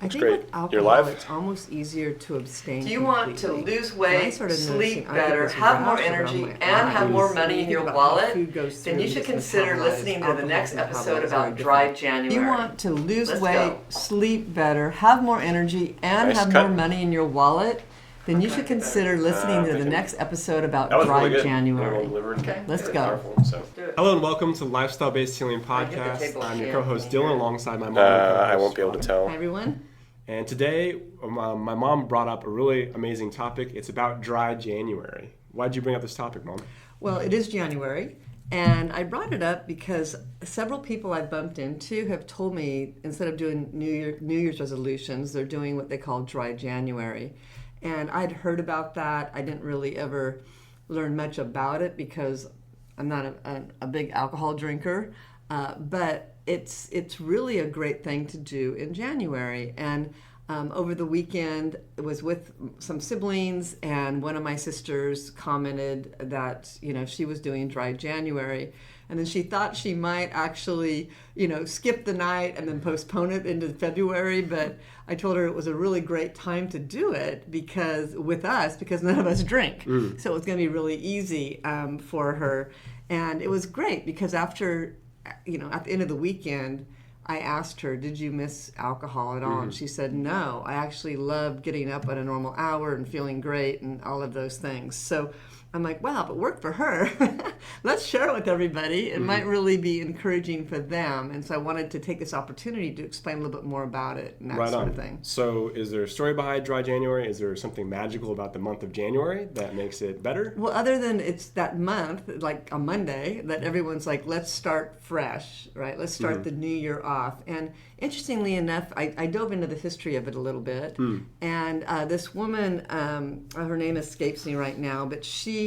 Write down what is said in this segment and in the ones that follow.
I think great. with alcohol, You're live? it's almost easier to abstain. Do you want to completely. lose When I weight, started sleep noticing I get better, this have more rash around energy, my and have eyes, more money and in you your think about how wallet? food goes Then through you should and gets consider metabolized. listening to the Alcohol's next metabolized episode very about Dry different. January. You want to lose Let's weight, go. sleep better, have more energy, and Nice have cut. more money in your wallet, then you Okay, should get consider listening to the thinking- next episode about That was Dry really good. January. Well delivered. Okay, Let's good. go. Powerful, so. Do it. Hello and welcome to Lifestyle-Based Healing I get the Podcast. table I'm your of co-host champagne Dylan here. alongside my mom. and co-host I won't be able to Robin. tell. Hi, everyone. And today, my mom brought up a really amazing topic. It's about Dry January. Why'd you bring up this topic, Mom? Well, it is January, and I brought it up because several people I've bumped into have told me instead of doing New Year's resolutions, they're doing what they call Dry January. And I'd heard about that. I didn't really ever learn much about it because I'm not a big alcohol drinker, but it's really a great thing to do in January. And over the weekend, it was with some siblings, and one of my sisters commented that, she was doing Dry January. And then she thought she might actually, skip the night and then postpone it into February. But I told her it was a really great time to do it because none of us drink. So it was going to be really easy for her. And it was great because after, at the end of the weekend, I asked her, did you miss alcohol at all? And she said, no, I actually love getting up at a normal hour and feeling great and all of those things. So I'm like, wow, but worked for her. Let's share it with everybody. It might really be encouraging for them. And so I wanted to take this opportunity to explain a little bit more about it and that sort of thing. So is there a story behind Dry January? Is there something magical about the month of January that makes it better? Well, other than it's that month, like a Monday, that everyone's like, let's start fresh, right? Let's start the new year off. And interestingly enough, I dove into the history of it a little bit. And this woman, her name escapes me right now, but she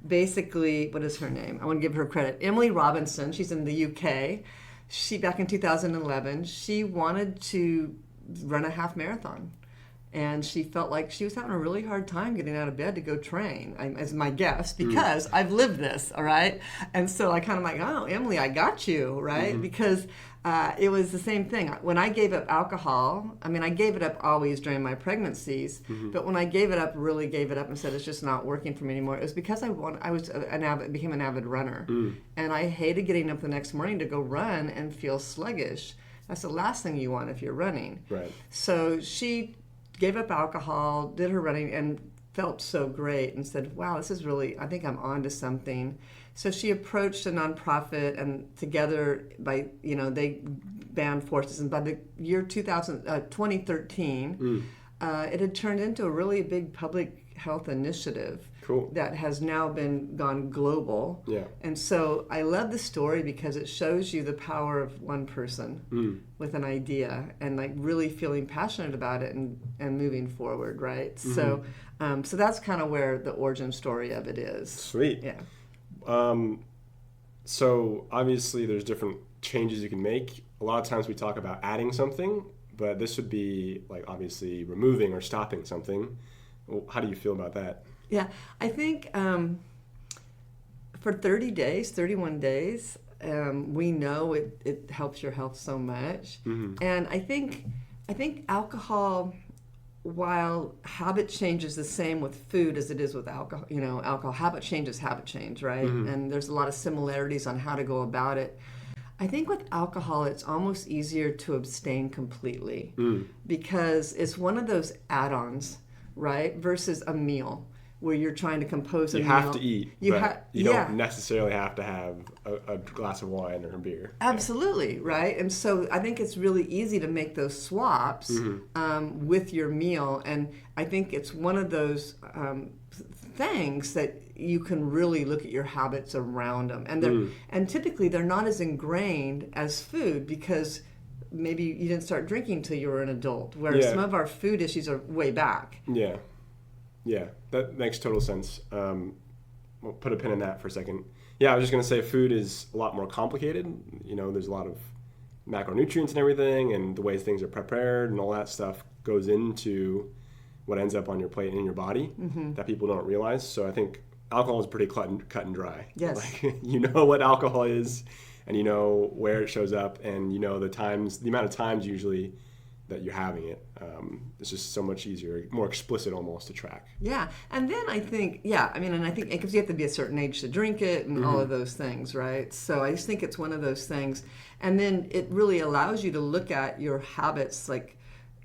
basically, what is her name? I want to give her credit. Emily Robinson, she's in the UK. She, back in 2011, she wanted to run a half marathon. And she felt like she was having a really hard time getting out of bed to go train, as my guess, because I've lived this, all right? And so I kind of like, oh, Emily, I got you, right? Because it was the same thing. When I gave up alcohol, I gave it up always during my pregnancies, but when I really gave it up and said it's just not working for me anymore, it was because I became an avid runner. And I hated getting up the next morning to go run and feel sluggish. That's the last thing you want if you're running. Right. So she gave up alcohol, did her running, and felt so great and said, wow, this is really, I think I'm on to something. So she approached a nonprofit, and together, they band forces. And by the year 2013, it had turned into a really big public health initiative. Cool. That has now gone global. Yeah. And so I love the story because it shows you the power of one person with an idea and like really feeling passionate about it and moving forward, right? So that's kind of where the origin story of it is. Sweet. Yeah. So obviously there's different changes you can make. A lot of times we talk about adding something, but this would be like obviously removing or stopping something. Well, how do you feel about that? Yeah, I think for 31 days, we know it helps your health so much. And I think alcohol, while habit change is the same with food as it is with alcohol, alcohol habit change is habit change, right? And there's a lot of similarities on how to go about it. I think with alcohol, it's almost easier to abstain completely because it's one of those add-ons, right? Versus a meal where you're trying to compose a meal. You have to eat, you don't necessarily have to have a glass of wine or a beer. Absolutely, right? And so I think it's really easy to make those swaps with your meal. And I think it's one of those things that you can really look at your habits around them. And typically they're not as ingrained as food because maybe you didn't start drinking till you were an adult, whereas some of our food issues are way back. Yeah, that makes total sense. We'll put a pin in that for a second. Yeah, I was just going to say food is a lot more complicated. There's a lot of macronutrients and everything, and the way things are prepared and all that stuff goes into what ends up on your plate and in your body that people don't realize. So I think alcohol is pretty cut and dry. Yes. Like, you know what alcohol is, and you know where it shows up, and you know the amount of times usually that you're having it. It's just so much easier, more explicit almost to track. Yeah, and then I think, and I think because you have to be a certain age to drink it and all of those things, right? So I just think it's one of those things. And then it really allows you to look at your habits, like,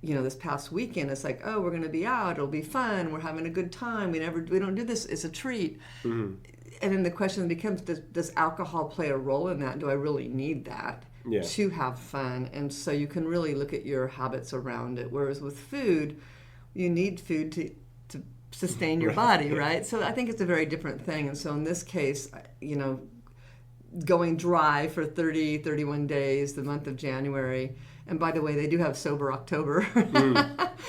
this past weekend, it's like, oh, we're going to be out, it'll be fun, we're having a good time, we don't do this, it's a treat. And then the question becomes, does alcohol play a role in that? Do I really need that? Yeah. To have fun? And so you can really look at your habits around it. Whereas with food, you need food to sustain your body, right? So I think it's a very different thing. And so in this case, going dry for 31 days, the month of January. And by the way, they do have Sober October.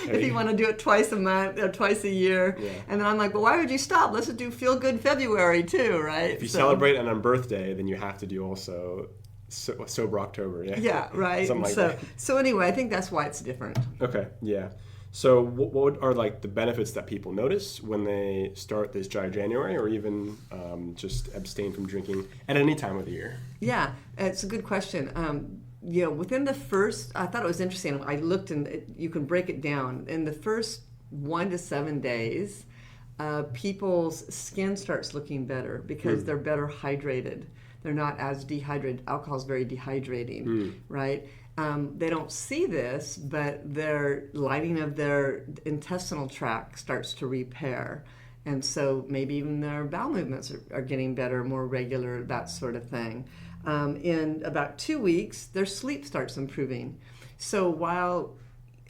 If you want to do it twice a month or twice a year. Yeah. And then I'm like, well, why would you stop? Let's do Feel Good February too, right? If you celebrate on a birthday, then you have to do also Sober October, yeah. Yeah, right. Something like that. So anyway, I think that's why it's different. Okay, yeah. So what are like the benefits that people notice when they start this dry January, or even just abstain from drinking at any time of the year? Yeah, it's a good question. Within the first, I thought it was interesting. I looked and you can break it down. In the first 1 to 7 days, people's skin starts looking better because they're better hydrated. They're not as dehydrated. Alcohol is very dehydrating, right? They don't see this, but their lining of their intestinal tract starts to repair. And so maybe even their bowel movements are getting better, more regular, that sort of thing. In about 2 weeks, their sleep starts improving. So while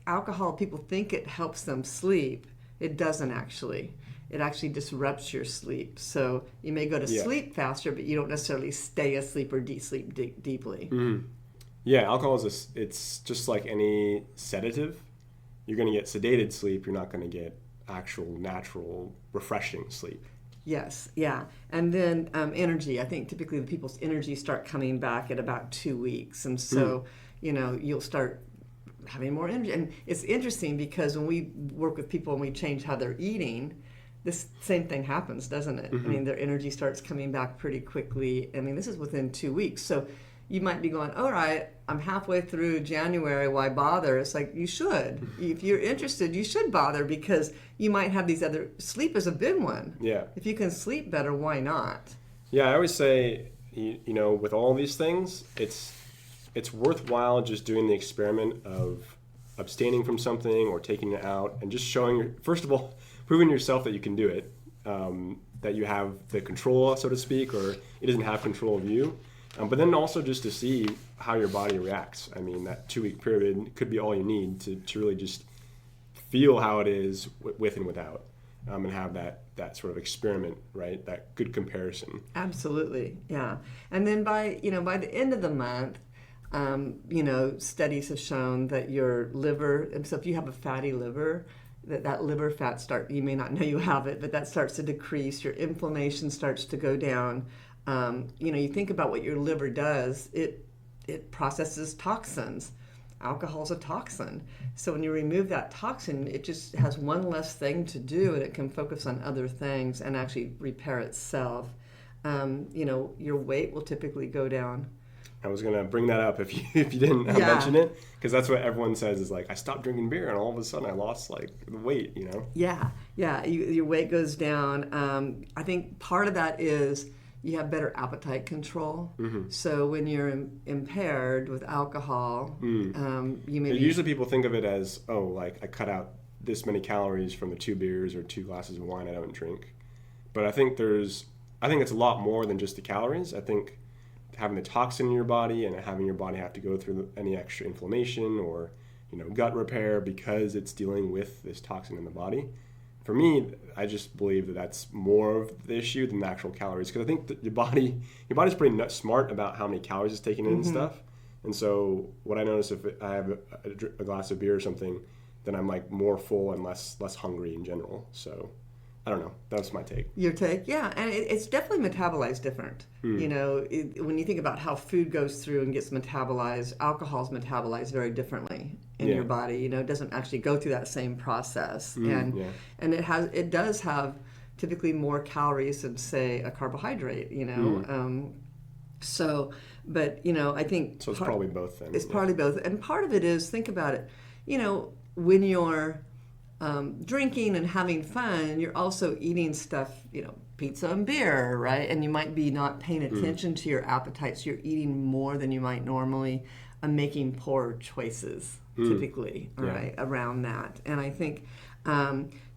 alcohol, people think it helps them sleep, it doesn't actually. It actually disrupts your sleep. So you may go to sleep faster, but you don't necessarily stay asleep or sleep deeply. Yeah, alcohol it's just like any sedative. You're going to get sedated sleep. You're not going to get actual, natural, refreshing sleep. Yes, yeah. And then energy. I think typically the people's energy start coming back at about 2 weeks. And so, you'll start having more energy. And it's interesting because when we work with people and we change how they're eating, this same thing happens, doesn't it? I mean, their energy starts coming back pretty quickly. I mean, this is within 2 weeks. So you might be going, all right, I'm halfway through January, why bother? It's like, you should. If you're interested, you should bother because you might have these other, sleep is a big one. Yeah. If you can sleep better, why not? Yeah, I always say, with all these things, it's worthwhile just doing the experiment of abstaining from something or taking it out and just first of all, proving yourself that you can do it, that you have the control, so to speak, or it doesn't have control of you. But then also just to see how your body reacts. I mean, that 2 week period could be all you need to really just feel how it is with and without, and have that sort of experiment, right? That good comparison. Absolutely, yeah. And then by the end of the month, studies have shown that your liver, and so if you have a fatty liver, that liver fat you may not know you have it, but that starts to decrease. Your inflammation starts to go down. You think about what your liver does. It processes toxins. Alcohol's a toxin. So when you remove that toxin, it just has one less thing to do, and it can focus on other things and actually repair itself. Your weight will typically go down. I was going to bring that up if you didn't mention it, because that's what everyone says is like, I stopped drinking beer and all of a sudden I lost like the weight, Yeah, your weight goes down. I think part of that is you have better appetite control. So when you're impaired with alcohol, you may Usually people think of it as, I cut out this many calories from the 2 beers or 2 glasses of wine I don't drink. But I think it's a lot more than just the calories. I think having the toxin in your body and having your body have to go through any extra inflammation or gut repair because it's dealing with this toxin in the body. For me, I just believe that that's more of the issue than the actual calories, because I think that your body's pretty smart about how many calories it's taking in and stuff. And so what I notice if I have a glass of beer or something, then I'm like more full and less hungry in general. So I don't know. That's my take. Your take? Yeah. And it's definitely metabolized different. When you think about how food goes through and gets metabolized, alcohol's metabolized very differently in your body. It doesn't actually go through that same process. And it does have typically more calories than, say, a carbohydrate, I think... So it's probably both then. It's probably both. And part of it is, think about it, when you're drinking and having fun, you're also eating stuff, pizza and beer, right? And you might be not paying attention to your appetite, so you're eating more than you might normally, making poor choices typically, right, around that. And I think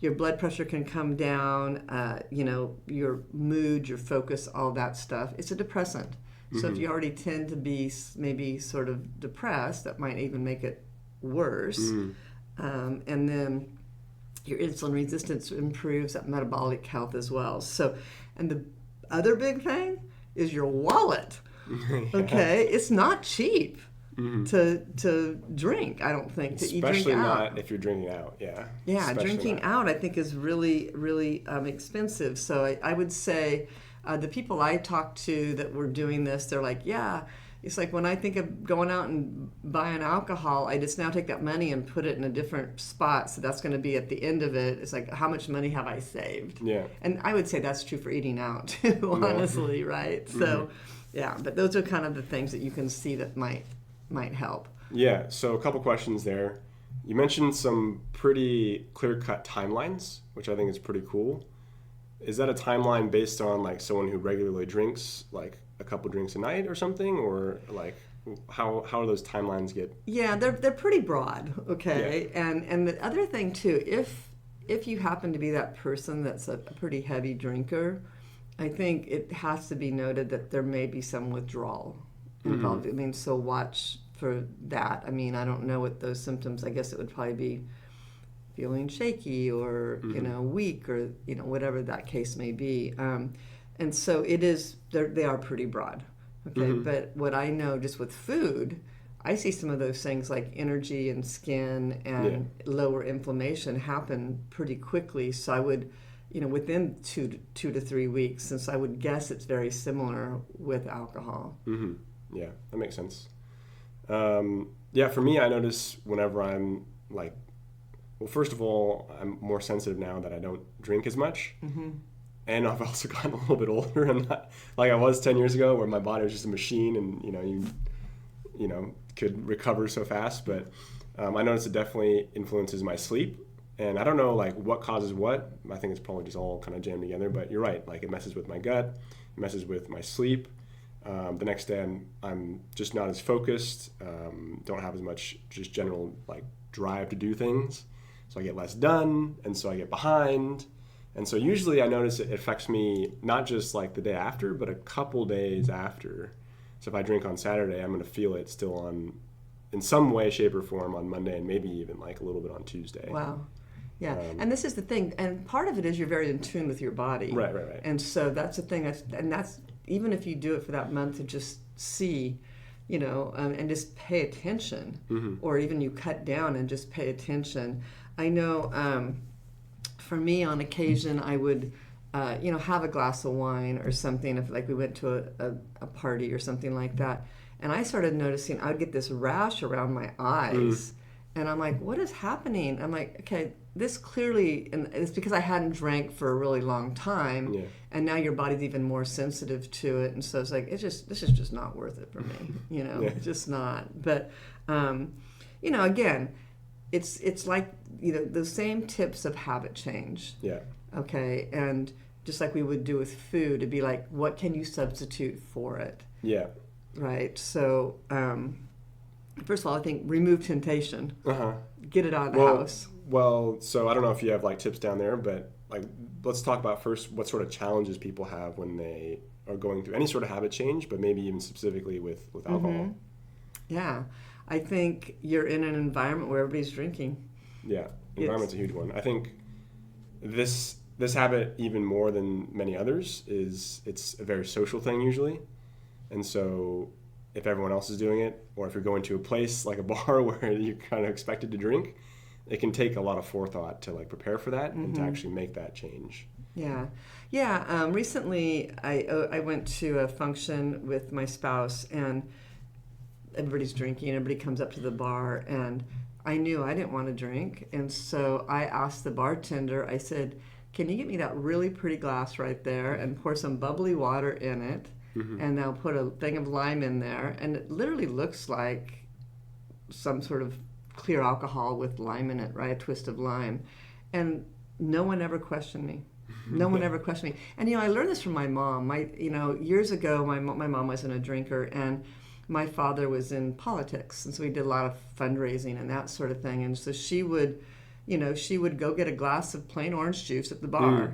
your blood pressure can come down, your mood, your focus, all that stuff. It's a depressant. So if you already tend to be maybe sort of depressed, that might even make it worse. And then your insulin resistance improves, that metabolic health as well. So, and the other big thing is your wallet. Okay, it's not cheap to drink. I don't think to eat, especially drink out. not if you're drinking out. Yeah. Yeah, drinking out I think is really, really expensive. So I would say the people I talk to that were doing this, they're like, yeah. It's like when I think of going out and buying alcohol, I just now take that money and put it in a different spot. So that's going to be at the end of it. It's like, how much money have I saved? Yeah. And I would say that's true for eating out too, honestly, right? So, yeah, but those are kind of the things that you can see that might help. Yeah. So a couple questions there. You mentioned some pretty clear-cut timelines, which I think is pretty cool. Is that a timeline based on like someone who regularly drinks like a couple drinks a night or something, or like how do those timelines get? Yeah, they're pretty broad, okay. Yeah. And the other thing too, if you happen to be that person that's a pretty heavy drinker, I think it has to be noted that there may be some withdrawal involved. I mean, so watch for that. I mean, I don't know what those symptoms. I guess it would probably be feeling shaky or weak or whatever that case may be. And so it is, they are pretty broad, okay? But what I know just with food, I see some of those things like energy and skin and lower inflammation happen pretty quickly. So I would, within 2 to 3 weeks, since I would guess it's very similar with alcohol. Yeah, that makes sense. For me, I notice whenever I'm like, well, first of all, I'm more sensitive now that I don't drink as much. And I've also gotten a little bit older. I'm not like I was 10 years ago where my body was just a machine and, you could recover so fast. But I noticed it definitely influences my sleep. And I don't know like what causes what. I think it's probably just all kind of jammed together. But you're right. Like it messes with my gut. It messes with my sleep. The next day I'm just not as focused. Don't have as much just general like drive to do things. So I get less done. And so I get behind. And so usually I notice it affects me not just like the day after, but a couple days after. So if I drink on Saturday, I'm going to feel it still in some way, shape, or form on Monday, and maybe even like a little bit on Tuesday. Wow. Yeah. And this is the thing. And part of it is you're very in tune with your body. Right. And so that's the thing. That's even if you do it for that month to just see, and just pay attention, or even you cut down and just pay attention. I know for me, on occasion, I would, have a glass of wine or something if, like, we went to a party or something like that. And I started noticing I would get this rash around my eyes. And I'm like, what is happening? I'm like, okay, this clearly, and it's because I hadn't drank for a really long time. Yeah. And now your body's even more sensitive to it. And so it's like, this is just not worth it for me. It's just not. But, again, it's like, the same tips of habit change. Yeah. Okay. And just like we would do with food, it'd be like, what can you substitute for it? Yeah. Right. So, first of all, I think remove temptation. Get it out of the house. Well, so I don't know if you have like tips down there, but like, let's talk about first what sort of challenges people have when they are going through any sort of habit change, but maybe even specifically with alcohol. Yeah. I think you're in an environment where everybody's drinking. Yeah, environment's a huge one. I think this habit, even more than many others, it's a very social thing usually. And so if everyone else is doing it, or if you're going to a place like a bar where you're kind of expected to drink, it can take a lot of forethought to like prepare for that and to actually make that change. Yeah. Recently, I went to a function with my spouse, and everybody's drinking. Everybody comes up to the bar, and I knew I didn't want to drink. And so I asked the bartender, I said, can you get me that really pretty glass right there and pour some bubbly water in it? And now put a thing of lime in there. And it literally looks like some sort of clear alcohol with lime in it, right? A twist of lime. And no one ever questioned me. No one ever questioned me. And, I learned this from my mom. Years ago, my mom wasn't a drinker, and my father was in politics. And so we did a lot of fundraising and that sort of thing. And so she would go get a glass of plain orange juice at the bar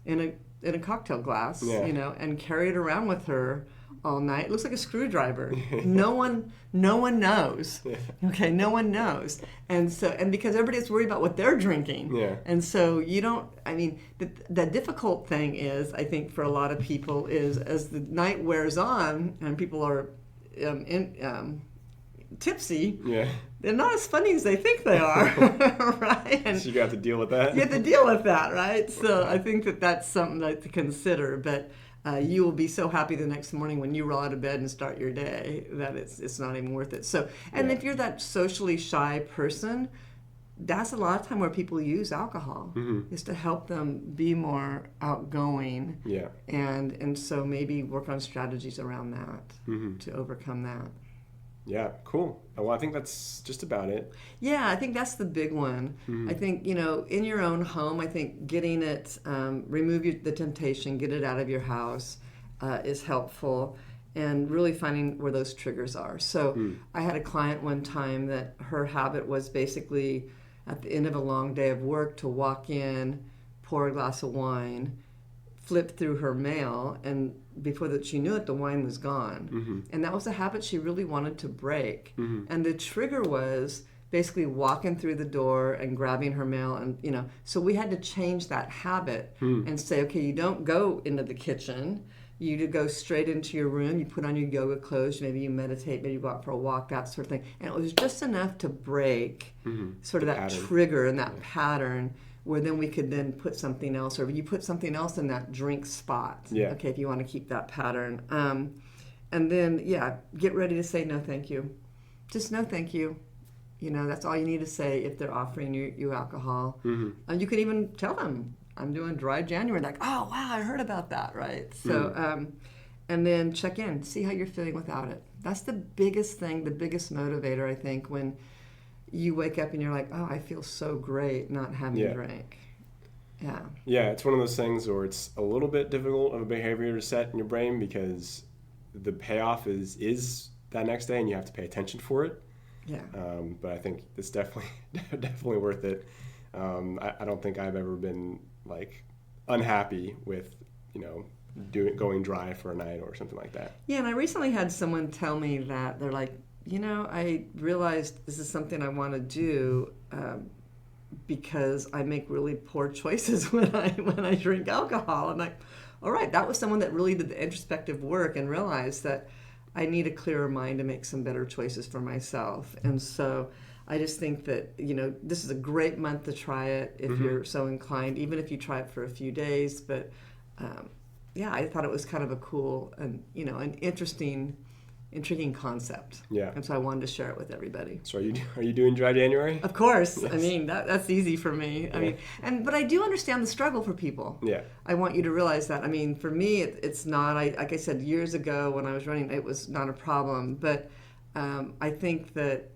in a cocktail glass, and carry it around with her all night. It looks like a screwdriver. No one knows. Yeah. Okay, no one knows. And because everybody's worried about what they're drinking. Yeah. And so the difficult thing is, I think for a lot of people, is as the night wears on and people are tipsy, they're not as funny as they think they are, right? And so you have to deal with that. You have to deal with that, right? So I think that's something to consider. But you will be so happy the next morning when you roll out of bed and start your day that it's not even worth it. So, and if you're that socially shy person, that's a lot of time where people use alcohol is to help them be more outgoing. Yeah. And so maybe work on strategies around that to overcome that. Yeah, cool. Well, I think that's just about it. Yeah, I think that's the big one. I think, in your own home, I think getting it, remove the temptation, get it out of your house is helpful, and really finding where those triggers are. So I had a client one time that her habit was basically at the end of a long day of work to walk in, pour a glass of wine, flip through her mail, and before that she knew it, the wine was gone. And that was a habit she really wanted to break. And the trigger was basically walking through the door and grabbing her mail, and so we had to change that habit and say, okay, you don't go into the kitchen, you go straight into your room, you put on your yoga clothes, maybe you meditate, maybe you go out for a walk, that sort of thing. And it was just enough to break sort of that pattern. Trigger and that pattern, where then we could then put something else, or you put something else in that drink spot. Yeah. Okay, if you want to keep that pattern. And then, get ready to say no thank you. Just no thank you. That's all you need to say if they're offering you alcohol. And you can even tell them, I'm doing dry January. Like, oh, wow, I heard about that, right? So, and then check in, see how you're feeling without it. That's the biggest thing, the biggest motivator, I think, when you wake up and you're like, oh, I feel so great not having a drink. Yeah. Yeah, it's one of those things where it's a little bit difficult of a behavior to set in your brain because the payoff is that next day and you have to pay attention for it. Yeah. But I think it's definitely worth it. I don't think I've ever been unhappy with, going dry for a night or something like that. Yeah, and I recently had someone tell me that they're like, I realized this is something I want to do because I make really poor choices when I drink alcohol. I'm like, all right, that was someone that really did the introspective work and realized that I need a clearer mind to make some better choices for myself. And so I just think that, this is a great month to try it if you're so inclined, even if you try it for a few days. But I thought it was kind of a cool and, an intriguing concept. Yeah. And so I wanted to share it with everybody. So are you doing dry January? Of course. Yes. That's easy for me. But I do understand the struggle for people. Yeah. I want you to realize that. For me, it's not, like I said, years ago when I was running, it was not a problem. But I think that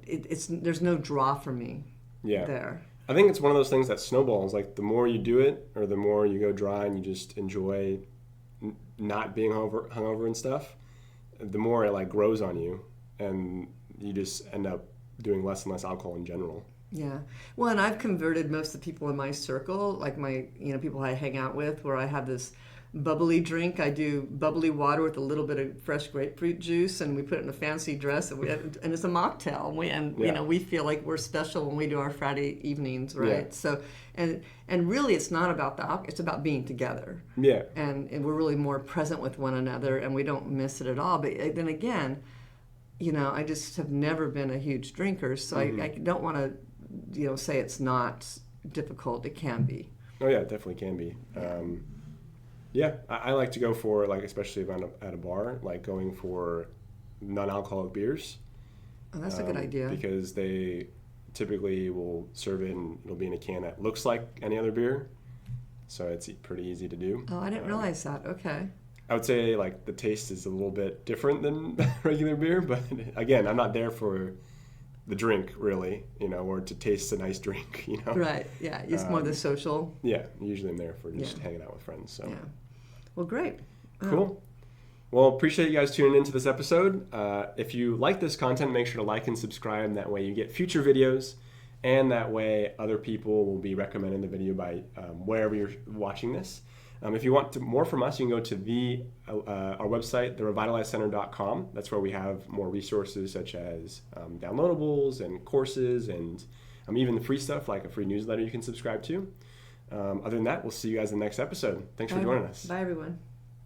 there's no draw for me there. I think it's one of those things that snowballs. Like the more you do it, or the more you go dry and you just enjoy not being hungover and stuff, the more it grows on you, and you just end up doing less and less alcohol in general. Yeah. Well, and I've converted most of the people in my circle, like my people I hang out with, where I have this bubbly drink. I do bubbly water with a little bit of fresh grapefruit juice, and we put it in a fancy dress, and it's a mocktail. We feel like we're special when we do our Friday evenings, right? Yeah. So, and really, it's not about the alcohol; it's about being together. Yeah. And we're really more present with one another, and we don't miss it at all. But then again, I just have never been a huge drinker, so I don't want to, say it's not difficult. It can be. Oh yeah, it definitely can be. Yeah, I like to go for, especially if I'm at a bar, going for non-alcoholic beers. Oh, that's a good idea. Because they typically will serve it and it'll be in a can that looks like any other beer. So it's pretty easy to do. Oh, I didn't realize that. Okay. I would say, the taste is a little bit different than regular beer. But, again, I'm not there for the drink, really, or to taste a nice drink, Right. Yeah. It's more the social. Yeah. Usually I'm there for just hanging out with friends. So. Yeah. Well, great. Cool. Well, appreciate you guys tuning into this episode. If you like this content, make sure to like and subscribe. That way you get future videos, and that way other people will be recommending the video by wherever you're watching this. If you want more from us, you can go to our website, therevitalizecenter.com. That's where we have more resources such as downloadables and courses, and even the free stuff like a free newsletter you can subscribe to. Other than that, we'll see you guys in the next episode. Thanks for joining us. Bye, everyone.